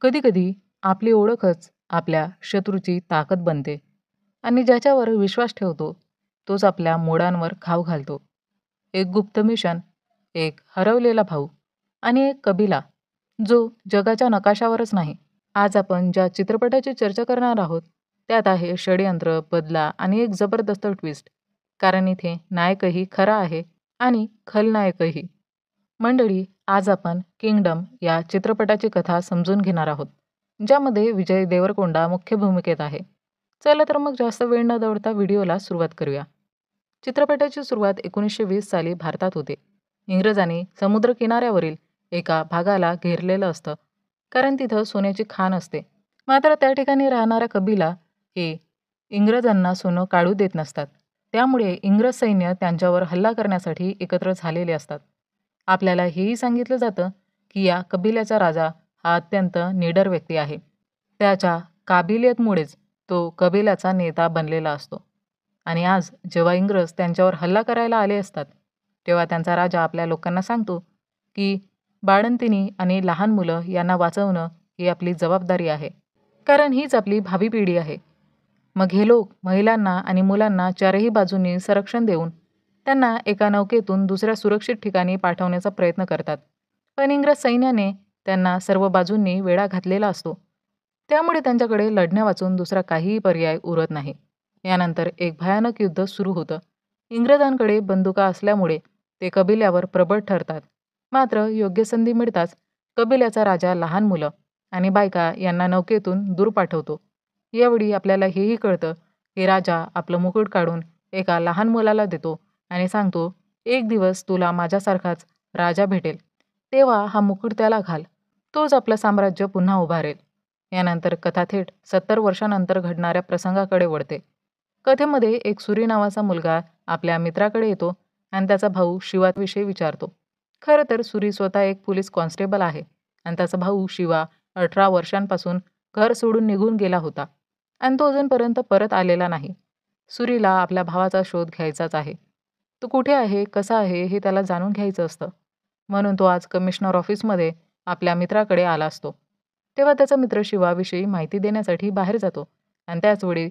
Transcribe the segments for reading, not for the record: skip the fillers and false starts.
कधीकधी आपली ओळखच आपल्या शत्रूची ताकद बनते आणि ज्याच्यावर विश्वास ठेवतो तोच आपल्या मोडांवर घाव घालतो. एक गुप्त मिशन, एक हरवलेला भाऊ आणि एक कबिला जो जगाच्या नकाशावरच नाही. आज आपण ज्या चित्रपटाची चर्चा करणार आहोत त्यात आहे षडयंत्र, बदला आणि एक जबरदस्त ट्विस्ट. कारण इथे नायकही खरा आहे आणि खलनायकही. मंडळी, आज आपण किंगडम या चित्रपटाची कथा समजून घेणार आहोत, ज्यामध्ये विजय देवरकोंडा मुख्य भूमिकेत आहे. चला तर मग जास्त वेळ न दवडता व्हिडिओला सुरुवात करूया. चित्रपटाची सुरुवात 1920 साली भारतात होते. इंग्रजांनी समुद्र किनाऱ्यावरील एका भागाला घेरलेलं असतं, कारण तिथं सोन्याची खाण असते. मात्र त्या ठिकाणी राहणारा कबिला हे इंग्रजांना सोनं काढू देत नसतात. त्यामुळे इंग्रज सैन्य त्यांच्यावर हल्ला करण्यासाठी एकत्र झालेले असतात. आपल्याला हेही सांगितलं जातं की या कबिल्याचा राजा हा अत्यंत निडर व्यक्ती आहे. त्याच्या काबिलियतमुळेच तो कबिल्याचा नेता बनलेला असतो. आणि आज जेव्हा इंग्रज त्यांच्यावर हल्ला करायला आले असतात, तेव्हा त्यांचा राजा आपल्या लोकांना सांगतो की बाळंतिणी आणि लहान मुलं यांना वाचवणं ही आपली जबाबदारी आहे, कारण हीच आपली भावी पिढी आहे. मग हे लोक महिलांना आणि मुलांना चारही बाजूंनी संरक्षण देऊन त्यांना एका नौकेतून दुसऱ्या सुरक्षित ठिकाणी पाठवण्याचा प्रयत्न करतात. पण इंग्रज सैन्याने त्यांना सर्व बाजूंनी वेढा घातलेला असतो. त्यामुळे त्यांच्याकडे लढण्यावाचून दुसरा काहीही पर्याय उरत नाही. यानंतर एक भयानक युद्ध सुरू होतं. इंग्रजांकडे बंदुका असल्यामुळे ते कबिल्यावर प्रबळ ठरतात. मात्र योग्य संधी मिळताच कबिल्याचा राजा लहान मुलं आणि बायका यांना नौकेतून दूर पाठवतो. यावेळी आपल्याला हेही कळतं की राजा आपलं मुकुट काढून एका लहान मुलाला देतो आणि सांगतो, एक दिवस तुला माझ्यासारखाच राजा भेटेल, तेव्हा हा मुकुट त्याला घाल, तोच आपलं साम्राज्य पुन्हा उभारेल. यानंतर कथा थेट 70 वर्षांनंतर घडणाऱ्या प्रसंगाकडे वळते. कथेमध्ये एक सुरी नावाचा मुलगा आपल्या मित्राकडे येतो आणि त्याचा भाऊ शिवाविषयी विचारतो. खरं तर सुरी स्वतः एक पोलीस कॉन्स्टेबल आहे आणि त्याचा भाऊ शिवा 18 वर्षांपासून घर सोडून निघून गेला होता आणि तो अजूनपर्यंत परत आलेला नाही. सुरीला आपल्या भावाचा शोध घ्यायचाच आहे. तो कुठे आहे, कसा आहे हे त्याला जाणून घ्यायचं असतं. म्हणून तो आज कमिशनर ऑफिसमध्ये आपल्या मित्राकडे आला असतो. तेव्हा त्याचा मित्र शिवाविषयी माहिती देण्यासाठी बाहेर जातो आणि त्याचवेळी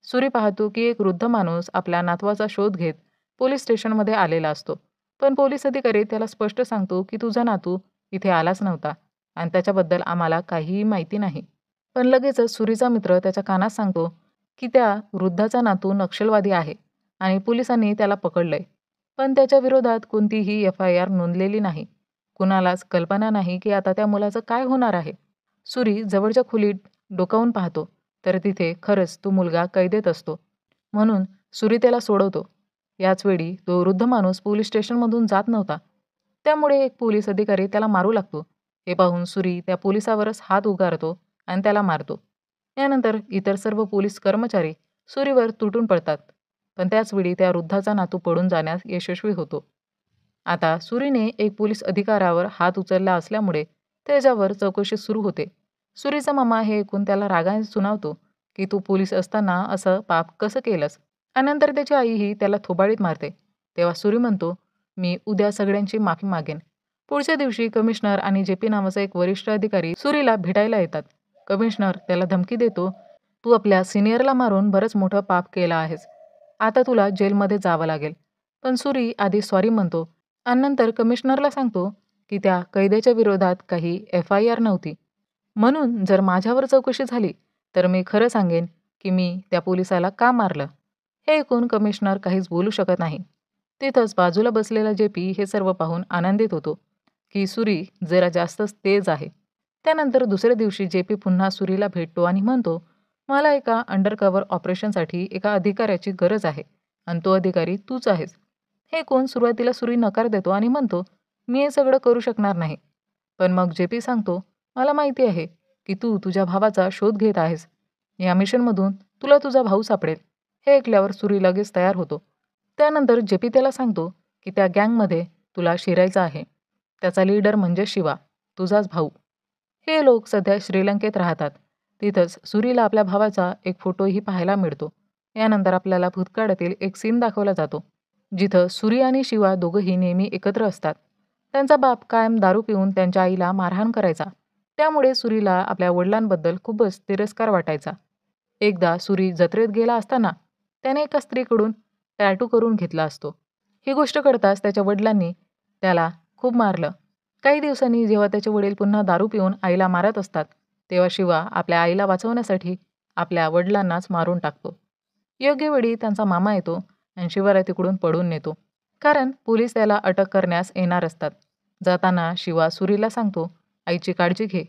सुरी पाहतो की एक वृद्ध माणूस आपल्या नातवाचा शोध घेत पोलीस स्टेशनमध्ये आलेला असतो. पण पोलीस अधिकारी त्याला स्पष्ट सांगतो की तुझा नातू इथे आलाच नव्हता आणि त्याच्याबद्दल आम्हाला काहीही माहिती नाही. पण लगेचच सुरीचा मित्र त्याच्या कानात सांगतो की त्या वृद्धाचा नातू नक्षलवादी आहे आणि पोलिसांनी त्याला पकडलंय. पण त्याच्या विरोधात कोणतीही FIR नोंदलेली नाही. कुणालाच कल्पना नाही की आता त्या मुलाचं काय होणार आहे. सुरी जवळच्या खोलीत डोकावून पाहतो तर तिथे खरंच तो मुलगा कैदेत असतो. म्हणून सुरी त्याला सोडवतो. याचवेळी तो वृद्ध माणूस पोलीस स्टेशनमधून जात नव्हता. त्यामुळे एक पोलीस अधिकारी त्याला मारू लागतो. हे पाहून सुरी त्या पोलिसावरच हात उगारतो आणि त्याला मारतो. यानंतर इतर सर्व पोलीस कर्मचारी सुरीवर तुटून पडतात. पण त्याचवेळी त्या वृद्धाचा नातू पळून जाण्यास यशस्वी होतो. आता सुरीने एक पोलीस अधिकाऱ्यावर हात उचलला असल्यामुळे त्याच्यावर चौकशी सुरू होते. सुरीचा मामा हे ऐकून त्याला रागाने सुनावतो की तू पोलीस असताना असं पाप कसं केलंस. आणि नंतर त्याची आईही त्याला थोबाडीत मारते. तेव्हा सुरी म्हणतो, मी उद्या सगळ्यांची माफी मागेन. पुढच्या दिवशी कमिशनर आणि JP नावाचा एक वरिष्ठ अधिकारी सुरीला भेटायला येतात. कमिशनर त्याला धमकी देतो, तू आपल्या सिनियरला मारून बरंच मोठं पाप केलं आहेस. आता तुला जेलमध्ये जावं लागेल. पण सुरी आधी सॉरी म्हणतो आणि नंतर कमिशनरला सांगतो की त्या कैद्याच्या विरोधात काही FIR नव्हती. म्हणून जर माझ्यावर चौकशी झाली तर मी खरं सांगेन की मी त्या पोलिसाला का मारलं. हे ऐकून कमिशनर काहीच बोलू शकत नाही. तिथंच बाजूला बसलेला JP हे सर्व पाहून आनंदित होतो की सुरी जरा जास्तच तेज आहे. त्यानंतर दुसऱ्या दिवशी JP पुन्हा सुरीला भेटतो आणि म्हणतो, मला एका अंडरकव्हर ऑपरेशनसाठी एका अधिकाऱ्याची गरज आहे आणि तो अधिकारी तूच आहेस. हे ऐकून सुरुवातीला सुरी नकार देतो आणि म्हणतो, मी हे सगळं करू शकणार नाही. पण मग JP सांगतो, मला माहिती आहे की तू तुझ्या भावाचा शोध घेत आहेस. या मिशनमधून तुला तुझा भाऊ सापडेल. हे ऐकल्यावर सुरी लगेच तयार होतो. त्यानंतर JP त्याला सांगतो की त्या गँगमध्ये तुला शिरायचं आहे. त्याचा लीडर म्हणजे शिवा, तुझाच भाऊ. हे लोक सध्या श्रीलंकेत राहतात. तिथंच सुरीला आपल्या भावाचा एक फोटोही पाहायला मिळतो. यानंतर आपल्याला भूतकाळातील एक सीन दाखवला जातो, जिथं सुरी आणि शिवा दोघंही नेहमी एकत्र असतात. त्यांचा बाप कायम दारू पिऊन त्यांच्या आईला मारहाण करायचा. त्यामुळे सुरीला आपल्या वडिलांबद्दल खूपच तिरस्कार वाटायचा. एकदा सुरी जत्रेत गेला असताना त्याने एका स्त्रीकडून टॅटू करून घेतला असतो. ही गोष्ट कळताच त्याच्या वडिलांनी त्याला खूप मारलं. काही दिवसांनी जेव्हा त्याचे वडील पुन्हा दारू पिऊन आईला मारत असतात, तेव्हा शिवा आपल्या आईला वाचवण्यासाठी आपल्या वडिलांनाच मारून टाकतो. योग्य वेळी त्यांचा मामा येतो आणि शिवाला तिकडून पळून नेतो. कारण पोलीस त्याला अटक करण्यास येणार असतात. जाताना शिवा सुरीला सांगतो, आईची काळजी घे.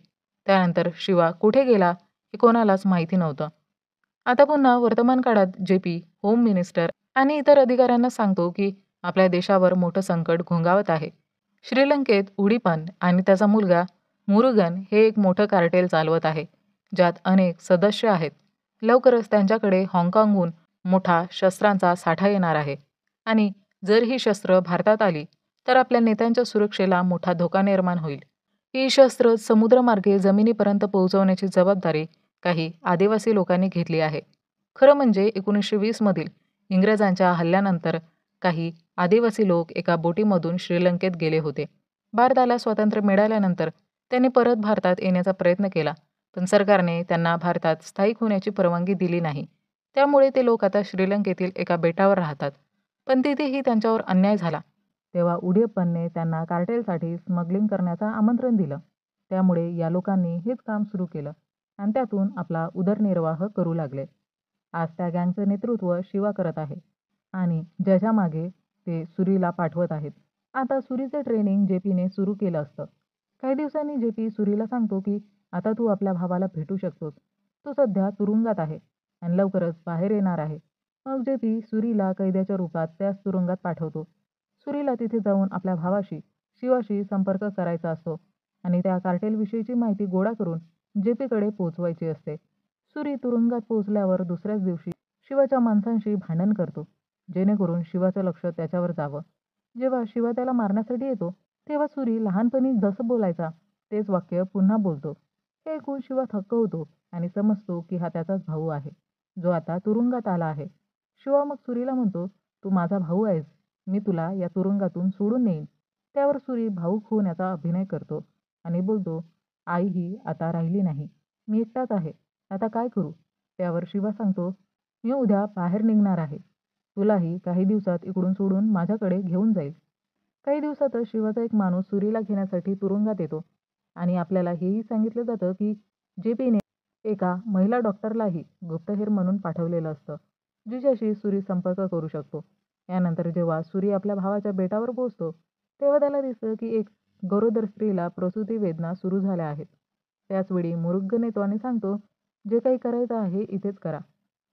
त्यानंतर शिवा कुठे गेला हे कोणालाच माहिती नव्हतं. आता पुन्हा वर्तमान काळात जेपी, होम मिनिस्टर आणि इतर अधिकाऱ्यांना सांगतो की आपल्या देशावर मोठं संकट घोंगावत आहे. श्रीलंकेत उडीपन आणि त्याचा मुलगा मुरुगन हे एक मोठं कार्टेल चालवत आहे, ज्यात अनेक सदस्य आहेत. लवकरच त्यांच्याकडे हाँगकाँगहून मोठा शस्त्रांचा साठा येणार आहे आणि जर ही शस्त्र भारतात आली तर आपल्या नेत्यांच्या सुरक्षेला मोठा धोका निर्माण होईल. ही शस्त्र समुद्रमार्गे जमिनीपर्यंत पोहोचवण्याची जबाबदारी काही आदिवासी लोकांनी घेतली आहे. खरं म्हणजे 1920 मधील इंग्रजांच्या हल्ल्यानंतर काही आदिवासी लोक एका बोटीमधून श्रीलंकेत गेले होते. भारताला स्वातंत्र्य मिळाल्यानंतर त्यांनी परत भारतात येण्याचा प्रयत्न केला, पण सरकारने त्यांना भारतात स्थायिक होण्याची परवानगी दिली नाही. त्यामुळे ते लोक आता श्रीलंकेतील एका बेटावर राहतात. पण तिथेही त्यांच्यावर अन्याय झाला. तेव्हा उडियप्पनने त्यांना कार्टेलसाठी स्मगलिंग करण्याचं आमंत्रण दिलं. त्यामुळे या लोकांनी हेच काम सुरू केलं आणि त्यातून आपला उदरनिर्वाह करू लागले. आज त्या गँगचं नेतृत्व शिवा करत आहे आणि ज्याच्या मागे ते सुरीला पाठवत आहेत. आता सुरीचं ट्रेनिंग जेपीने सुरू केलं असतं. काही दिवसांनी जेपी सुरीला सांगतो की आता तू आपल्या भावाला भेटू शकतोस. तो सध्या तुरुंगात आहे आणि लवकरच बाहेर येणार आहे. मग जेपी सुरीला कैद्याच्या रूपात त्याच तुरुंगात पाठवतो. सुरीला तिथे जाऊन आपल्या भावाशी, शिवाशी संपर्क करायचा असतो आणि त्या कार्टेलविषयीची माहिती गोळा करून जेपीकडे पोहोचवायची असते. सुरी तुरुंगात पोहोचल्यावर दुसऱ्याच दिवशी शिवाच्या माणसांशी भांडण करतो, जेणेकरून शिवाचं लक्ष त्याच्यावर जावं. जेव्हा शिवा त्याला मारण्यासाठी येतो, तेव्हा सुरी लहानपणी जसं बोलायचा तेच वाक्य पुन्हा बोलतो. हे ऐकून शिवा थक्क होतो आणि समजतो की हा त्याचाच भाऊ आहे, जो आता तुरुंगात आला आहे. शिवा मग सुरीला म्हणतो, तू माझा भाऊ आहेस, मी तुला या तुरुंगातून सोडून नेईन. त्यावर सुरी भाऊक होण्याचा अभिनय करतो आणि बोलतो, आई ही आता राहिली नाही, मी एकटाच आहे, आता काय करू? त्यावर शिवा सांगतो, मी उद्या बाहेर निघणार आहे. तुलाही काही दिवसात इकडून सोडून माझ्याकडे घेऊन जाईल. काही दिवसातच शिवाचा एक माणूस सुरीला घेण्यासाठी तुरुंगात येतो आणि आपल्याला हेही सांगितलं जातं की जेपीने एका महिला डॉक्टरलाही गुप्तहेर म्हणून पाठवलेलं असतं, जिच्याशी सुरी संपर्क करू शकतो. यानंतर जेव्हा सुरी आपल्या भावाच्या बेटावर पोहोचतो, तेव्हा त्याला दिसतं की एक गरोदर स्त्रीला प्रसूती वेदना सुरू झाल्या आहेत. त्याचवेळी मुरुगन येतो आणि सांगतो, जे काही करायचं आहे इथेच करा.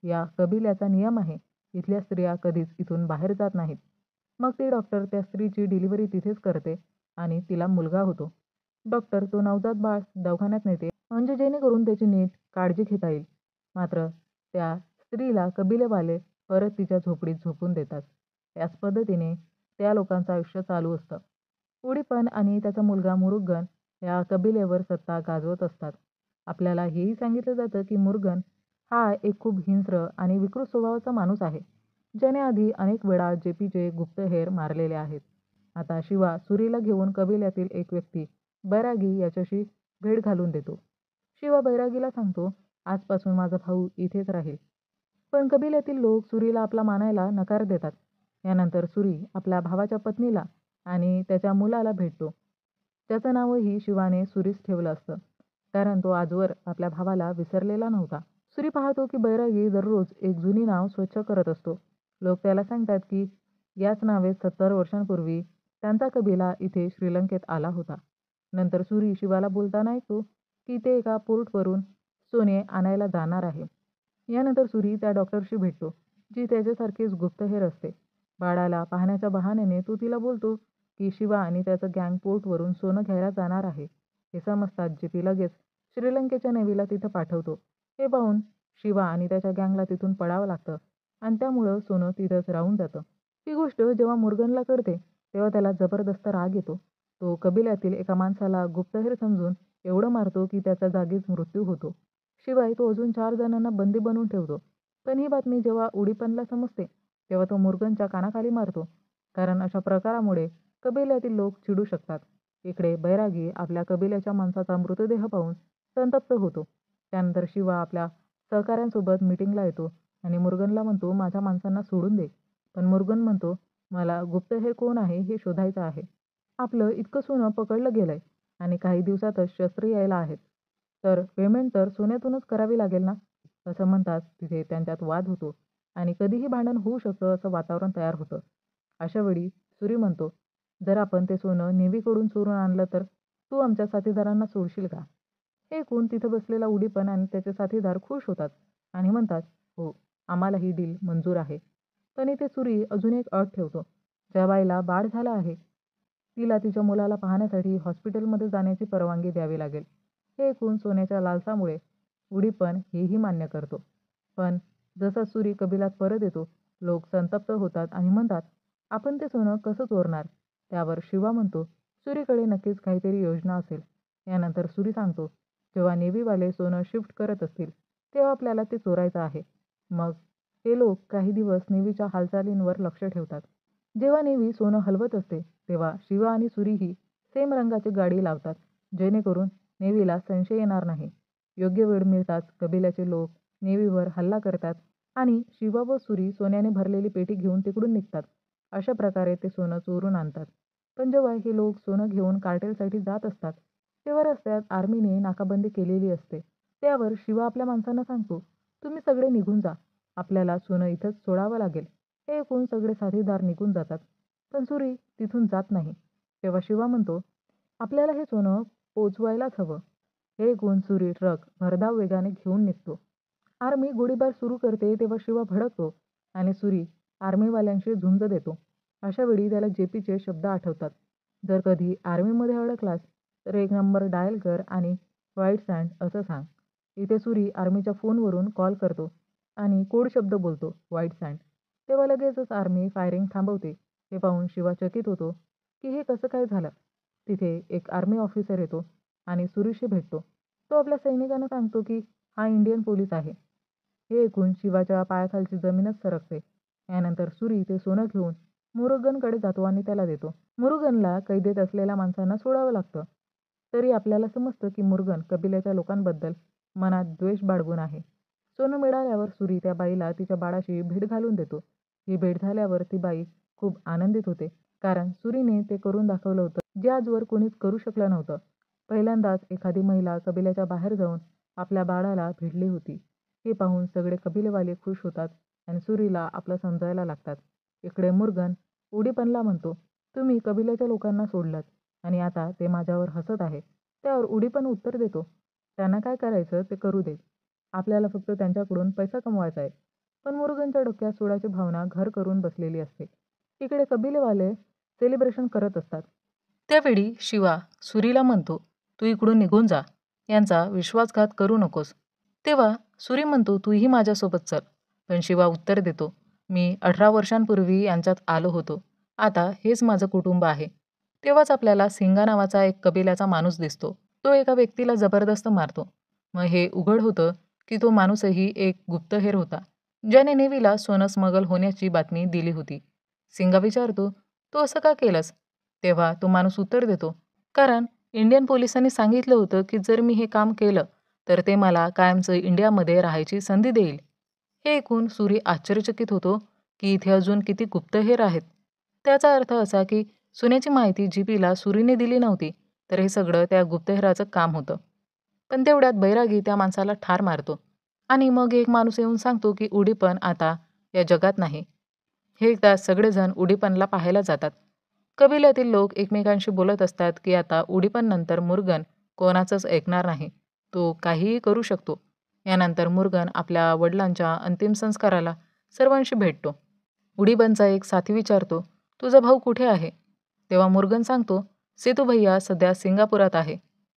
या कबिल्याचा नियम आहे, इथल्या स्त्रिया कधीच इथून बाहेर जात नाहीत. मग ती डॉक्टर त्या स्त्रीची डिलिव्हरी तिथेच करते आणि तिला मुलगा होतो. डॉक्टर तो नवजात बाळ दवाखान्यात नेते, म्हणजे जेणेकरून त्याची नीट काळजी घेता येईल. मात्र त्या स्त्रीला कबिलेवाले परत तिच्या झोपडीत झोपून देतात. याच पद्धतीने त्या लोकांचं आयुष्य चालू असतं. उडीपन आणि त्याचा मुलगा मुरुगन या कबिलेवर सत्ता गाजवत असतात. आपल्याला हेही सांगितलं जातं की मुरुगन हा एक खूप हिंस्र आणि विकृत स्वभावाचा माणूस आहे, ज्याने आधी अनेक वेळा जेपीचे गुप्तहेर मारलेले आहेत. आता शिवा सुरीला घेऊन कबिल्यातील एक व्यक्ती बैरागी याच्याशी भेट घालून देतो. शिवा बैरागीला सांगतो, आजपासून माझा भाऊ इथेच राहील. पण कबिल्यातील लोक सुरीला आपला मानायला नकार देतात. यानंतर सुरी आपल्या भावाच्या पत्नीला आणि त्याच्या मुलाला भेटतो, त्याचं नावही शिवाने सुरीस ठेवलं असतं, कारण तो आजवर आपल्या भावाला विसरलेला नव्हता. सुरी पाहतो की बैरागी दररोज एक जुनी नाव स्वच्छ करत असतो. लोक त्याला सांगतात की याच नावे 70 वर्षांपूर्वी त्यांचा कबिला इथे श्रीलंकेत आला होता. नंतर सुरी शिवाला बोलताना ऐकतो की ते एका पोर्टवरून सोने आणायला जाणार आहे. यानंतर सुरी त्या डॉक्टरशी भेटतो, जी त्याच्यासारखीच गुप्तहेर असते. बाळाला पाहण्याच्या बहाण्याने तो तिला बोलतो की शिवा आणि त्याचं गँग पोर्टवरून सोनं घ्यायला जाणार आहे. हे समजतात जेपी लगेच श्रीलंकेच्या नेव्हीला तिथं पाठवतो. हे पाहून शिवा आणि त्याच्या गँगला तिथून पळावं लागतं आणि त्यामुळं सोनं तिथंच राहून जातं. ही गोष्ट जेव्हा मुरुगनला कळते, तेव्हा त्याला जबरदस्त राग येतो. तो कबिल्यातील एका माणसाला गुप्तहेर समजून एवढं मारतो की त्याचा जागीच मृत्यू होतो. शिवाय तो अजून 4 जणांना बंदी बनवून ठेवतो. पण ही बातमी जेव्हा उडीपनला समजते, तेव्हा तो मुरुगनच्या कानाखाली मारतो, कारण अशा प्रकारामुळे कबिल्यातील लोक चिडू शकतात. इकडे बैरागी आपल्या कबिल्याच्या माणसाचा मृतदेह पाहून संतप्त होतो. त्यानंतर शिवा आपल्या सहकाऱ्यांसोबत मीटिंगला येतो आणि मुरुगनला म्हणतो, माझ्या माणसांना सोडून दे. पण मुरुगन म्हणतो, मला गुप्तहेर कोण आहे हे शोधायचं आहे. आपलं इतकं सोनं पकडलं गेलंय आणि काही दिवसातच शस्त्र यायला आहेत. तर पेमेंट तर सोन्यातूनच करावी लागेल ना? असं म्हणतात तिथे त्यांच्यात वाद होतो आणि कधीही भांडण होऊ शकतं असं वातावरण तयार होतं. अशावेळी सुरी म्हणतो, जर आपण ते सोनं नेव्हीकडून चोरून आणलं तर तू आमच्या साथीदारांना सोडशील का? हे ऐकून तिथं बसलेला उडीपण आणि त्याचे साथीदार खुश होतात आणि म्हणतात, हो, आम्हाला ही डील मंजूर आहे. पण इथे सुरी अजून एक अट ठेवतो. ज्या बाईला बाळ झालं आहे तिला तिच्या मुलाला पाहण्यासाठी हॉस्पिटलमध्ये जाण्याची परवानगी द्यावी लागेल. हे ऐकून सोन्याच्या लालसामुळे उडीपण हेही मान्य करतो. पण जसा सुरी कबिलात परत येतो, लोक संतप्त होतात आणि म्हणतात, आपण ते सोनं कसं चोरणार? त्यावर शिवा म्हणतो, सुरीकडे नक्कीच काहीतरी योजना असेल. यानंतर सुरी सांगतो, जेव्हा नेव्हीवाले सोनं शिफ्ट करत असतील तेव्हा आपल्याला ते चोरायचं आहे. मग हे लोक काही दिवस नेव्हीच्या हालचालींवर लक्ष ठेवतात. जेव्हा नेव्ही सोनं हलवत असते तेव्हा शिवा आणि सुरीही सेम रंगाची गाडी लावतात, जेणेकरून नेव्हीला संशय येणार नाही. योग्य वेळ मिळताच कबिल्याचे लोक नेव्हीवर हल्ला करतात आणि शिवा व सुरी सोन्याने भरलेली पेटी घेऊन तिकडून निघतात. अशा प्रकारे ते सोनं चोरून आणतात. पण जेव्हा हे लोक सोनं घेऊन कार्टेलसाठी जात असतात तेव्हा रस्त्यात आर्मीने नाकाबंदी केलेली असते. त्यावर शिवा आपल्या माणसांना सांगतो, तुम्ही सगळे निघून जा, आपल्याला सोनं इथंच सोडावं लागेल. हे ऐकून सगळे साथीदार निघून जातात. पण सुरी तिथून जात नाही. तेव्हा शिवा म्हणतो, आपल्याला हे सोनं पोचवायलाच हवं. हे ऐकून सुरी ट्रक भरधाव वेगाने घेऊन निघतो. आर्मी गोळीबार सुरू करते तेव्हा शिवा भडकतो आणि सुरी आर्मीवाल्यांशी झुंज देतो. अशावेळी त्याला जेपीचे शब्द आठवतात, जर कधी आर्मीमध्ये अडकलास तर 1 नंबर डायल कर आणि व्हाईट सँड असं सांग. इथे सुरी आर्मीच्या फोनवरून कॉल करतो आणि कोड शब्द बोलतो, व्हाईट सँड. तेव्हा लगेचच आर्मी फायरिंग थांबवते. हे पाहून शिवा चकित होतो की हे कसं काय झालं. तिथे एक आर्मी ऑफिसर येतो आणि सुरीशी भेटतो. तो आपल्या सैनिकांना सांगतो की हा इंडियन पोलीस आहे. हे ऐकून शिवाच्या पायाखालची जमीनच सरकते. यानंतर सुरी ते सोनं घेऊन मुरुगनकडे जातो आणि त्याला देतो. मुरुगनला कैदेत असलेल्या माणसांना सोडावं लागतं. तरी आपल्याला समजतं की मुरुगन कबिल्याच्या लोकांबद्दल मनात द्वेष बाळगून आहे. सोनं मिळाल्यावर सुरी त्या बाईला तिच्या बाळाशी भेट घालून देतो. ही भेट झाल्यावर ती बाई खूप आनंदित होते, कारण सुरीने ते करून दाखवलं होतं जे आजवर कोणीच करू शकलं नव्हतं. पहिल्यांदाच एखादी महिला कबिल्याच्या बाहेर जाऊन आपल्या बाळाला भिडली होती. हे पाहून सगळे कबिलेवाले खुश होतात आणि सुरीला आपलं समजायला लागतात. इकडे मुरुगन उडीपणला म्हणतो, तुम्ही कबिल्याच्या लोकांना सोडलंत आणि आता ते माझ्यावर हसत आहे. त्यावर उडीपण उत्तर देतो, त्यांना काय करायचं ते करू देत. आपल्याला फक्त त्यांच्याकडून पैसा कमवायचा आहे. पण मुरुगनच्या डोक्यात सोडाची भावना घर करून बसलेली असते. इकडे कबिलेवाले सेलिब्रेशन करत असतात. त्यावेळी शिवा सुरीला म्हणतो, तू इकडून निघून जा, यांचा विश्वासघात करू नकोस. तेव्हा सुरी म्हणतो, तूही माझ्यासोबत चल. पण शिवा उत्तर देतो, मी 18 वर्षांपूर्वी यांच्यात आलो होतो. आता हेच माझं कुटुंब आहे. तेव्हाच आपल्याला सिंगा नावाचा एक कबिल्याचा माणूस दिसतो. तो एका व्यक्तीला जबरदस्त मारतो. मग हे उघड होतं की तो माणूसही एक गुप्तहेर होता, ज्याने नेव्हीला सोनं स्मगल होण्याची बातमी दिली होती. सिंगा विचारतो, तू असं का केलंस? तेव्हा तो माणूस उत्तर देतो, कारण इंडियन पोलिसांनी सांगितलं होतं की जर मी हे काम केलं तर ते मला कायमचं इंडियामध्ये राहायची संधी देईल. हे ऐकून सुरी आश्चर्यचकित होतो की इथे अजून किती गुप्तहेर आहेत. त्याचा अर्थ असा की सोन्याची माहिती जीपीला सुरीने दिली नव्हती, तर हे सगळं त्या गुप्तहेराचं काम होतं. पण तेवढ्यात बैरागी त्या माणसाला ठार मारतो आणि मग एक माणूस येऊन सांगतो की उडीपण आता या जगात नाही. हे एकदा सगळेजण उडीपणला पाहायला जातात. कबिल्यातील लोक एकमेकांशी बोलत असतात की आता उडीपण नंतर मुरुगन कोणाचंच ऐकणार नाही. तो काहीही करू शकतो. यानंतर मुरुगन आपल्या वडिलांच्या अंतिम संस्काराला सर्वांशी भेटतो. उडीपणचा एक साथी विचारतो, तुझा भाऊ कुठे आहे? तेव्हा मुरुगन सांगतो, सेतू भैया सध्या सिंगापुरात आहे,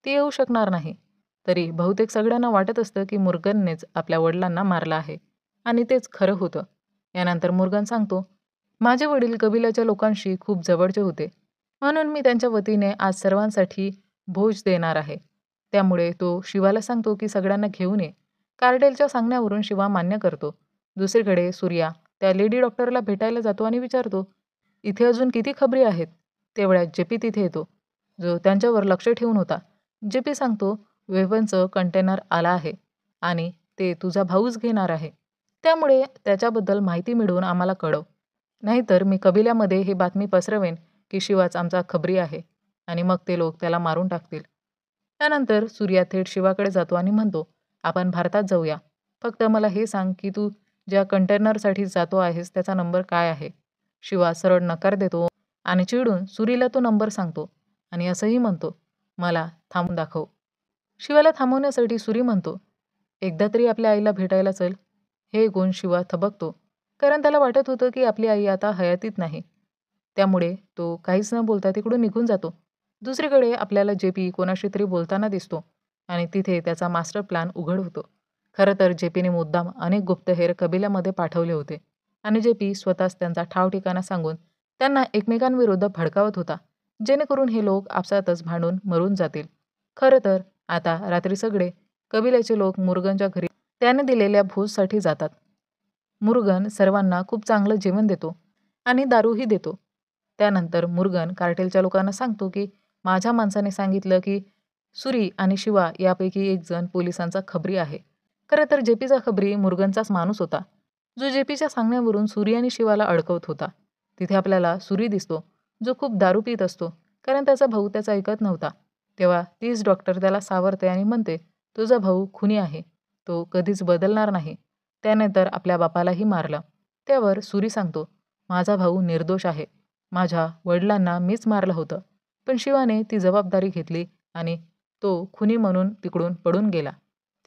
ती येऊ शकणार नाही. तरी बहुतेक सगळ्यांना वाटत असतं की मुरुगननेच आपल्या वडिलांना मारलं आहे आणि तेच खरं होतं. यानंतर मुरुगन सांगतो, माझे वडील कबिलाच्या लोकांशी खूप जवळचे होते, म्हणून मी त्यांच्या वतीने आज सर्वांसाठी भोज देणार आहे. त्यामुळे तो शिवाला सांगतो की सगळ्यांना घेऊन ये. कार्डेलच्या सांगण्यावरून शिवा मान्य करतो. दुसरीकडे सूर्या त्या लेडी डॉक्टरला भेटायला जातो आणि विचारतो, इथे अजून किती खबरी आहेत? तेवढ्यात जेपी तिथे येतो. जो त्यांच्यावर लक्ष ठेवून होता. JP सांगतो, वेपनचं कंटेनर आला आहे आणि ते तुझा भाऊच घेणार आहे. त्यामुळे त्याच्याबद्दल माहिती मिळवून आम्हाला कळव. नाहीतर मी कबिल्यामध्ये ही बातमी पसरवेन की शिवाच आमचा खबरी आहे आणि मग ते लोक त्याला मारून टाकतील. त्यानंतर सूर्या थेट शिवाकडे जातो आणि म्हणतो, आपण भारतात जाऊया. फक्त मला हे सांग की तू ज्या कंटेनरसाठी जातो आहेस त्याचा नंबर काय आहे? शिवा सरळ नकार देतो आणि चिडून सुरीला तो नंबर सांगतो आणि असंही म्हणतो, मला थांबून दाखव. शिवाला थांबवण्यासाठी सुरी म्हणतो, एकदा तरी आपल्या आईला भेटायला चल. हे ऐकून शिवा थबकतो, कारण त्याला वाटत होतं की आपली आई आता हयातीत नाही. त्यामुळे तो काहीच न बोलता तिकडून निघून जातो. दुसरीकडे आपल्याला JP कोणाशी तरी बोलताना दिसतो आणि तिथे त्याचा मास्टर प्लॅन उघड होतो. खरं तर JPने मुद्दाम अनेक गुप्तहेर कबिल्यामध्ये पाठवले होते आणि JP स्वतःच त्यांचा ठाव ठिकाणा सांगून त्यांना एकमेकांविरुद्ध भडकावत होता, जेणेकरून हे लोक आपसातच भांडून मरून जातील. खरं तर आता रात्री सगळे कबिल्याचे लोक मुरुगनच्या घरी त्याने दिलेल्या भोजसाठी जातात. मुरुगन सर्वांना खूप चांगलं जेवण देतो आणि दारूही देतो. त्यानंतर मुरुगन कार्टेलच्या लोकांना सांगतो की माझ्या माणसाने सांगितलं की सुरी आणि शिवा यापैकी एक जण पोलिसांचा खबरी आहे. खरं तर JPचा खबरी मुरुगनचाच माणूस होता, जो JPच्या सांगण्यावरून सुरी आणि शिवाला अडकवत होता. तिथे आपल्याला सुरी दिसतो, जो खूप दारू पित असतो, कारण त्याचा भाऊ त्याचं ऐकत नव्हता. तेव्हा तीच डॉक्टर त्याला सावरते आणि म्हणते, तुझा भाऊ खुनी आहे, तो कधीच बदलणार नाही. त्याने तर आपल्या बापालाही मारलं. त्यावर सुरी सांगतो, माझा भाऊ निर्दोष आहे. माझ्या वडिलांना मीच मारलं होतं. पण शिवाने ती जबाबदारी घेतली आणि तो खुनी म्हणून तिकडून पडून गेला.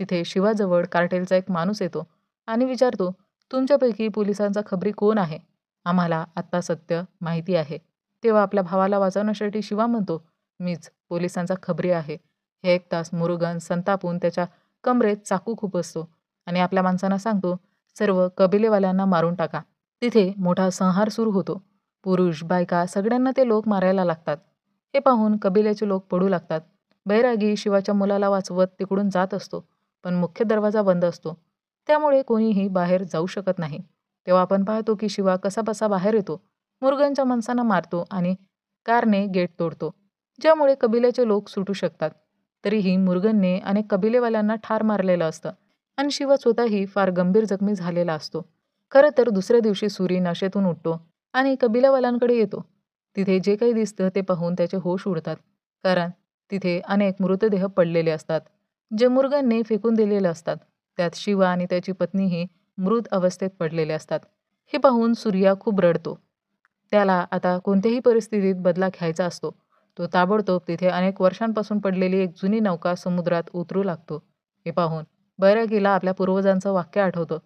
तिथे शिवाजवळ कार्टेलचा एक माणूस येतो आणि विचारतो, तुमच्यापैकी पोलिसांचा खबरी कोण आहे? आम्हाला आत्ता सत्य माहिती आहे. तेव्हा आपल्या भावाला वाचवण्यासाठी शिवा म्हणतो, मीच पोलिसांचा खबरी आहे. हे ऐकताच मुरुगन संतापून त्याच्या कमरेत चाकू खुपसतो आणि आपल्या माणसांना सांगतो, सर्व कबिलेवाल्यांना मारून टाका. तिथे मोठा संहार सुरू होतो. पुरुष, बायका सगळ्यांना ते लोक मारायला लागतात. हे पाहून कबिल्याचे लोक पडू लागतात. बैरागी शिवाच्या मुलाला वाचवत तिकडून जात असतो, पण मुख्य दरवाजा बंद असतो. त्यामुळे कोणीही बाहेर जाऊ शकत नाही. तेव्हा आपण पाहतो की शिवा कसाबसा बाहेर येतो, मुरुगनच्या माणसांना मारतो आणि कारने गेट तोडतो, ज्यामुळे कबिल्याचे लोक सुटू शकतात. तरीही मुरुगनने अनेक कबिलेवाल्यांना ठार मारलेलं असतं आणि शिवा स्वतःही फार गंभीर जखमी झालेला असतो. खरं तर दुसऱ्या दिवशी सुरी नशेतून उठतो आणि कबिलावाल्यांकडे येतो. तिथे जे काही दिसतं ते पाहून त्याचे होश उडतात, कारण तिथे अनेक मृतदेह पडलेले असतात, जे मुरुगनने फेकून दिलेले असतात. त्यात शिवा आणि त्याची पत्नीही मृत अवस्थेत पडलेले असतात. हे पाहून सूर्या खूप रडतो. त्याला आता कोणत्याही परिस्थितीत बदला घ्यायचा असतो. तो ताबडतोब तिथे अनेक वर्षांपासून पडलेली एक जुनी नौका समुद्रात उतरू लागतो. हे पाहून बैरागीला आपल्या पूर्वजांचं वाक्य आठवतं,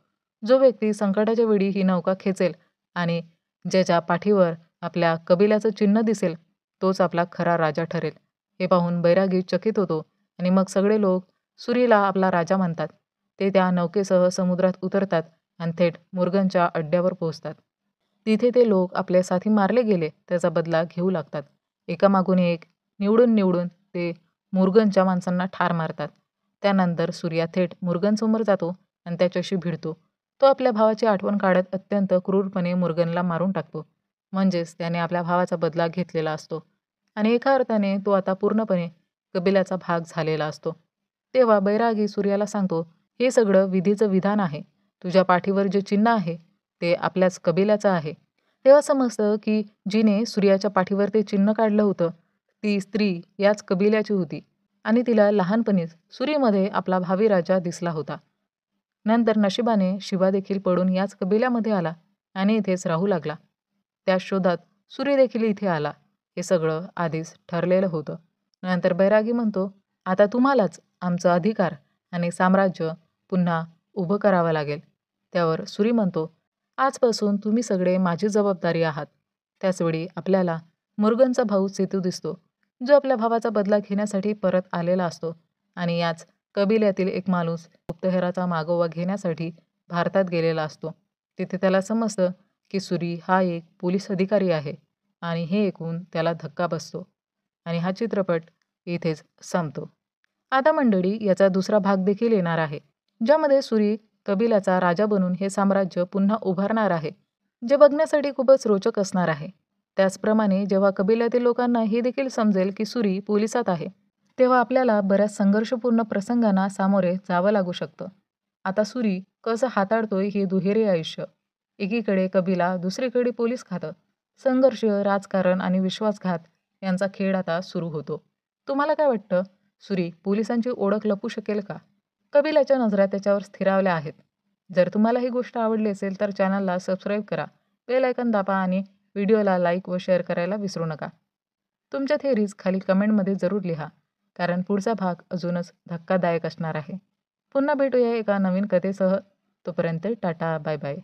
जो व्यक्ती संकटाच्या वेळी ही नौका खेचेल आणि ज्याच्या पाठीवर आपल्या कबिल्याचं चिन्ह दिसेल, तोच आपला खरा राजा ठरेल. हे पाहून बैरागी चकित होतो आणि मग सगळे लोक सुरीला आपला राजा मानतात. ते त्या नौकेसह समुद्रात उतरतात आणि थेट मुरुगनच्या अड्ड्यावर पोहोचतात. तिथे ते लोक आपले साथी मारले गेले त्याचा बदला घेऊ लागतात. एकामागून एक निवडून निवडून ते मुरुगनच्या माणसांना ठार मारतात. त्यानंतर सूर्या थेट मुरुगनसमोर जातो आणि त्याच्याशी भिडतो. तो आपल्या भावाची आठवण काढत अत्यंत क्रूरपणे मुरुगनला मारून टाकतो. म्हणजेच त्याने आपल्या भावाचा बदला घेतलेला असतो आणि एका अर्थाने तो आता पूर्णपणे कबिलाचा भाग झालेला असतो. तेव्हा बैरागी सूर्याला सांगतो, हे सगळं विधीचं विधान आहे. तुझ्या पाठीवर जे चिन्ह आहे ते आपल्याच कबिलाचं आहे. तेव्हा समजतं की जिने सूर्याच्या पाठीवर ते चिन्ह काढलं होतं, ती स्त्री याच कबिल्याची होती आणि तिला लहानपणीच सुरीमध्ये आपला भावी राजा दिसला होता. नंतर नशिबाने शिवा देखील पडून याच कबिल्यामध्ये आला आणि इथेच राहू लागला. त्या शोधात सूर्य देखील इथे आला. हे सगळं आधीच ठरलेलं होतं. नंतर बैरागी म्हणतो, आता तुम्हालाच आमचं अधिकार आणि साम्राज्य पुन्हा उभं करावं लागेल. त्यावर सुरी म्हणतो, आजपासून तुम्ही सगळे माझी जबाबदारी आहात. त्याचवेळी आपल्याला मुरुगनचा भाऊ सेतू दिसतो, जो आपल्या भावाचा बदला घेण्यासाठी परत आलेला असतो आणि याच कबिल्यातील एक माणूस गुप्तहेराचा मागोवा घेण्यासाठी भारतात गेलेला असतो. तिथे त्याला समजतं की सुरी हा एक पोलीस अधिकारी आहे आणि हे ऐकून त्याला धक्का बसतो आणि हा चित्रपट इथेच संपतो. आता मंडळी, याचा दुसरा भाग देखील येणार आहे, ज्यामध्ये सुरी कबिलाचा राजा बनून हे साम्राज्य पुन्हा उभारणार आहे, जे बघण्यासाठी खूपच रोचक असणार आहे. त्याचप्रमाणे जेव्हा कबिलातील लोकांना हे देखील समजेल की सुरी पोलिसात आहे, तेव्हा आपल्याला बऱ्याच संघर्षपूर्ण प्रसंगांना सामोरे जावं लागू शकतं. आता सुरी कसं हाताळतोय हे दुहेरी आयुष्य. एकीकडे कबिला, दुसरीकडे पोलीस खातं. संघर्ष, राजकारण आणि विश्वासघात यांचा खेळ आता सुरू होतो. तुम्हाला काय वाटतं? सुरी पोलिसांची ओळख लपवू शकेल का? कबिलाच्या नजरा त्याच्यावर स्थिरावल्या आहेत. जर तुम्हाला ही गोष्ट आवडली असेल तर चॅनलला सबस्क्राईब करा, बेल आयकॉन दाबा आणि व्हिडिओला लाईक व शेअर करायला विसरू नका. तुमच्या थिअरीज खाली कमेंटमध्ये जरूर लिहा, कारण पुढचा भाग अजूनच धक्कादायक असणार आहे. पुन्हा भेटूया एका नवीन कथेसह. तोपर्यंत टाटा, बाय बाय.